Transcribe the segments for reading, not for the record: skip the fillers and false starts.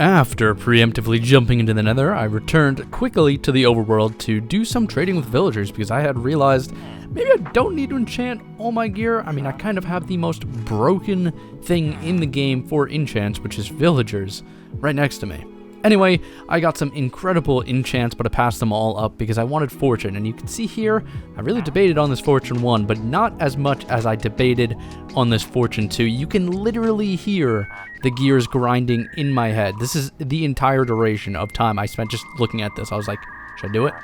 After preemptively jumping into the nether, I returned quickly to the overworld to do some trading with villagers because I had realized maybe I don't need to enchant all my gear. I mean, I kind of have the most broken thing in the game for enchants, which is villagers, right next to me. Anyway, I got some incredible enchants, but I passed them all up because I wanted fortune. And you can see here, I really debated on this fortune 1, but not as much as I debated on this fortune 2. You can literally hear the gears grinding in my head. This is the entire duration of time I spent just looking at this. I was like, should I do it?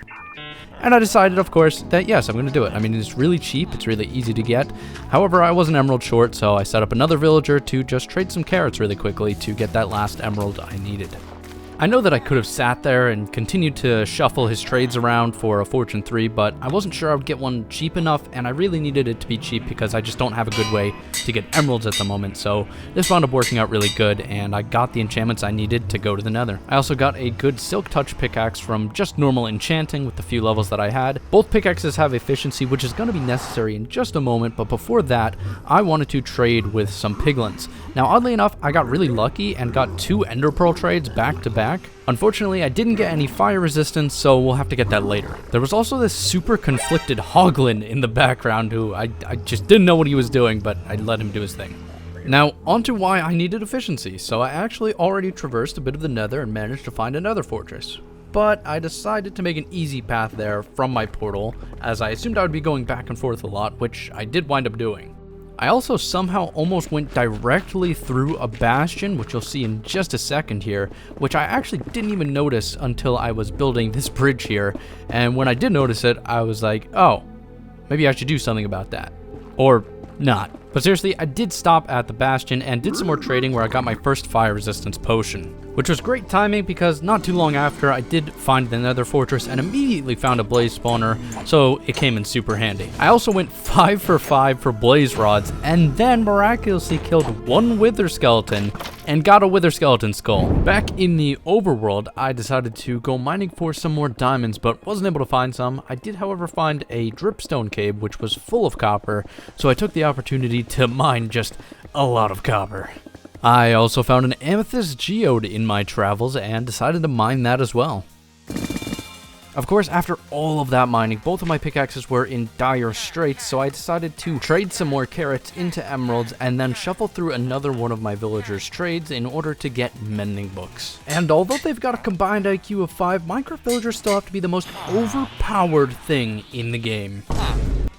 And I decided, of course, that yes, I'm going to do it. I mean, it's really cheap. It's really easy to get. However, I was an emerald short, so I set up another villager to just trade some carrots really quickly to get that last emerald I needed. I know that I could have sat there and continued to shuffle his trades around for a Fortune 3, but I wasn't sure I would get one cheap enough, and I really needed it to be cheap because I just don't have a good way to get emeralds at the moment, so this wound up working out really good, and I got the enchantments I needed to go to the nether. I also got a good Silk Touch pickaxe from just normal enchanting with the few levels that I had. Both pickaxes have efficiency, which is going to be necessary in just a moment, but before that, I wanted to trade with some piglins. Now, oddly enough, I got really lucky and got 2 Ender Pearl trades back to back. Unfortunately, I didn't get any fire resistance, so we'll have to get that later. There was also this super conflicted Hoglin in the background who I just didn't know what he was doing, but I let him do his thing. Now, onto why I needed efficiency. So I actually already traversed a bit of the nether and managed to find another fortress. But I decided to make an easy path there from my portal, as I assumed I would be going back and forth a lot, which I did wind up doing. I also somehow almost went directly through a bastion, which you'll see in just a second here, which I actually didn't even notice until I was building this bridge here, and when I did notice it, I was like, oh, maybe I should do something about that. Or not. But seriously, I did stop at the bastion and did some more trading where I got my first fire resistance potion, which was great timing because not too long after I did find the nether fortress and immediately found a blaze spawner, so it came in super handy. I also went 5 for 5 for blaze rods and then miraculously killed 1 wither skeleton and got a wither skeleton skull. Back in the overworld, I decided to go mining for some more diamonds, but wasn't able to find some. I did, however, find a dripstone cave, which was full of copper, so I took the opportunity to mine just a lot of copper. I also found an amethyst geode in my travels and decided to mine that as well. Of course, after all of that mining, both of my pickaxes were in dire straits, so I decided to trade some more carrots into emeralds and then shuffle through another one of my villagers' trades in order to get mending books. And although they've got a combined IQ of 5, Minecraft villagers still have to be the most overpowered thing in the game.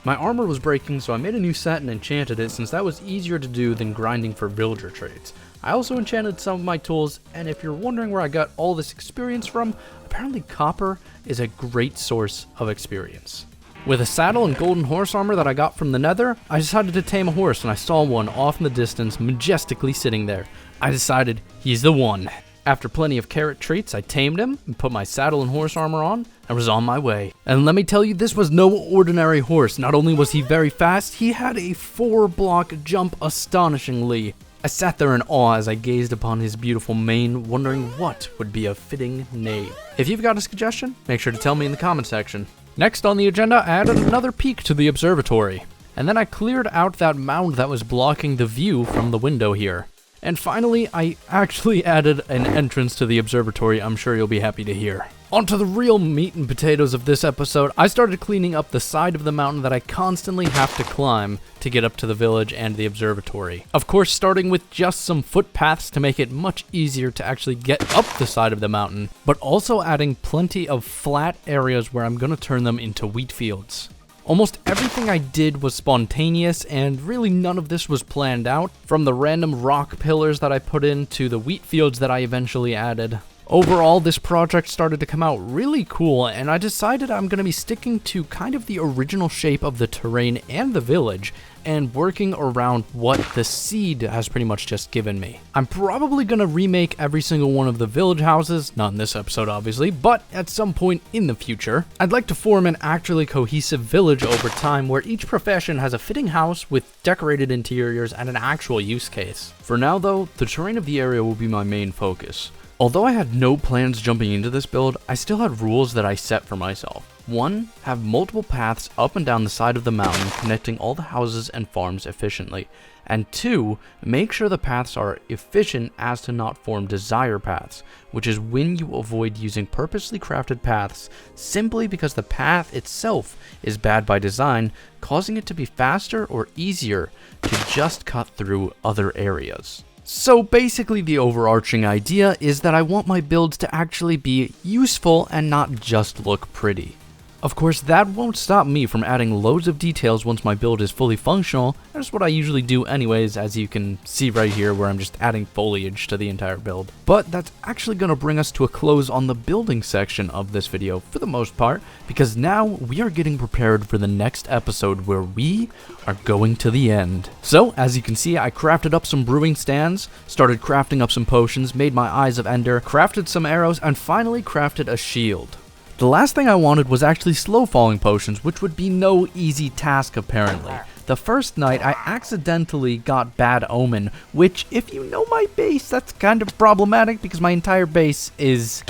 My armor was breaking, so I made a new set and enchanted it since that was easier to do than grinding for villager trades. I also enchanted some of my tools, and if you're wondering where I got all this experience from, apparently copper is a great source of experience. With a saddle and golden horse armor that I got from the nether, I decided to tame a horse and I saw one off in the distance majestically sitting there. I decided he's the one. After plenty of carrot treats, I tamed him and put my saddle and horse armor on and was on my way. And let me tell you, this was no ordinary horse. Not only was he very fast, he had a 4-block jump astonishingly. I sat there in awe as I gazed upon his beautiful mane, wondering what would be a fitting name. If you've got a suggestion, make sure to tell me in the comment section. Next on the agenda, I added another peak to the observatory. And then I cleared out that mound that was blocking the view from the window here. And finally, I actually added an entrance to the observatory I'm sure you'll be happy to hear. On to the real meat and potatoes of this episode, I started cleaning up the side of the mountain that I constantly have to climb to get up to the village and the observatory. Of course, starting with just some footpaths to make it much easier to actually get up the side of the mountain, but also adding plenty of flat areas where I'm going to turn them into wheat fields. Almost everything I did was spontaneous, and really none of this was planned out, from the random rock pillars that I put in to the wheat fields that I eventually added. Overall, this project started to come out really cool, and I decided I'm going to be sticking to kind of the original shape of the terrain and the village, and working around what the seed has pretty much just given me. I'm probably going to remake every single one of the village houses, not in this episode obviously, but at some point in the future. I'd like to form an actually cohesive village over time where each profession has a fitting house with decorated interiors and an actual use case. For now though, the terrain of the area will be my main focus. Although I had no plans jumping into this build, I still had rules that I set for myself. 1. Have multiple paths up and down the side of the mountain connecting all the houses and farms efficiently. And 2. Make sure the paths are efficient as to not form desire paths, which is when you avoid using purposely crafted paths simply because the path itself is bad by design, causing it to be faster or easier to just cut through other areas. So basically the overarching idea is that I want my builds to actually be useful and not just look pretty. Of course, that won't stop me from adding loads of details once my build is fully functional. That's what I usually do anyways, as you can see right here where I'm just adding foliage to the entire build. But that's actually going to bring us to a close on the building section of this video for the most part, because now we are getting prepared for the next episode where we are going to the end. So, as you can see, I crafted up some brewing stands, started crafting up some potions, made my Eyes of Ender, crafted some arrows, and finally crafted a shield. The last thing I wanted was actually slow falling potions, which would be no easy task apparently. The first night I accidentally got Bad Omen, which if you know my base, that's kind of problematic because my entire base is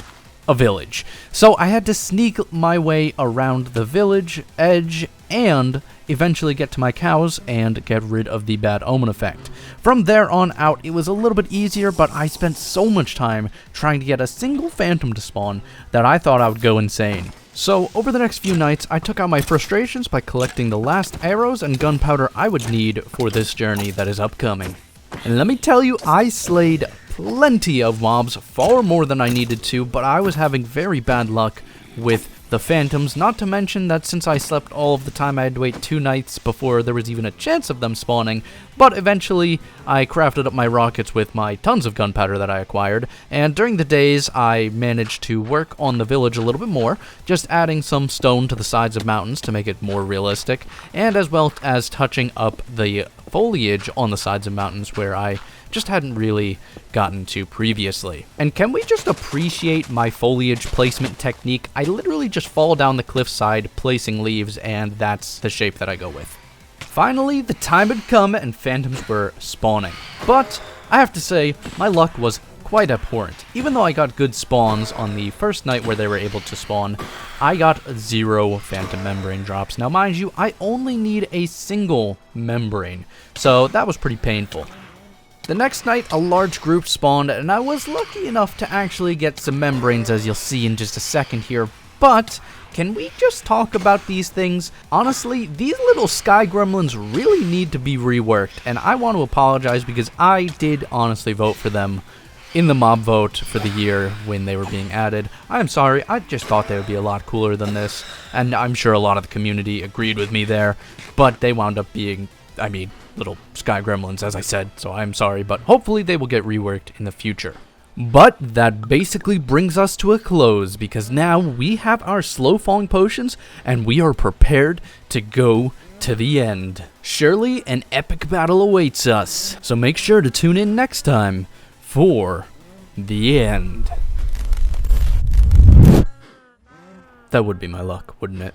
a village. So I had to sneak my way around the village edge and eventually get to my cows and get rid of the Bad Omen effect. From there on out, it was a little bit easier, but I spent so much time trying to get a single phantom to spawn that I thought I would go insane. So, over the next few nights, I took out my frustrations by collecting the last arrows and gunpowder I would need for this journey that is upcoming. And let me tell you, I slayed plenty of mobs, far more than I needed to, but I was having very bad luck with the phantoms, not to mention that since I slept all of the time I had to wait 2 nights before there was even a chance of them spawning, but eventually I crafted up my rockets with my tons of gunpowder that I acquired, and during the days I managed to work on the village a little bit more, just adding some stone to the sides of mountains to make it more realistic, and as well as touching up the foliage on the sides of mountains where I just hadn't really gotten to previously. And can we just appreciate my foliage placement technique? I literally just fall down the cliffside placing leaves, and that's the shape that I go with. Finally, the time had come and phantoms were spawning. But I have to say, my luck was quite abhorrent. Even though I got good spawns on the first night where they were able to spawn, I got 0 phantom membrane drops. Now mind you, I only need a single membrane, so that was pretty painful. The next night, a large group spawned, and I was lucky enough to actually get some membranes, as you'll see in just a second here. But can we just talk about these things? Honestly, these little sky gremlins really need to be reworked, and I want to apologize because I did honestly vote for them in the mob vote for the year when they were being added. I'm sorry, I just thought they would be a lot cooler than this, and I'm sure a lot of the community agreed with me there, but they wound up being, little sky gremlins, as I said, so I'm sorry, but hopefully they will get reworked in the future. But that basically brings us to a close, because now we have our slow falling potions, and we are prepared to go to the end. Surely an epic battle awaits us, so make sure to tune in next time for the end. That would be my luck, wouldn't it?